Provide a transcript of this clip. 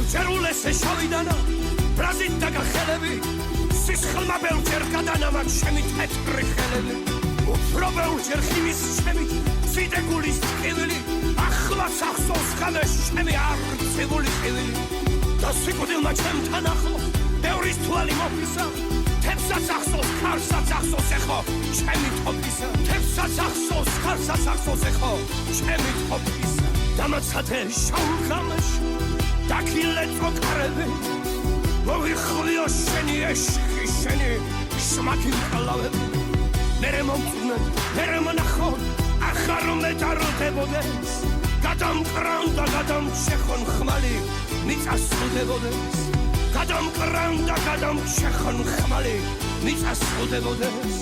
ჯერულესე შავიდანა ბრაზით დაგახელები სისხლმა ბევრჯერ გადანა მაგ ჩემი თეთრი ხელები უფრო ბევრჯერ ხივის ჩემით ციდე გულის ტკივილი ახლა სახსოვს ხამეს ჩემი არწივული ტკივილი და სიკვდილმა ჩემთან ახლო ბევრის თვალი მოფისა თებსაც ახსოვს ქარსაც ახსოვს ეხო ჩემი თოფისა თებსაც ახსოვს ქარსაც ახსოვს ეხო ჩემი თოფისა დამაცადე შაულ ღამეში დაქილე წოკარები მოვიხლიო შენი ეშხი შენი შმაკი მკლავები მერე მომწუნე მერე მონახო ახარ მეტაროდებოდეს გადამკრანდა გადამჩეხონ ხმალი მიწასრულდებოდეს გადამკრანდა გადამჩეხონ ხმალი მიწასრულდებოდეს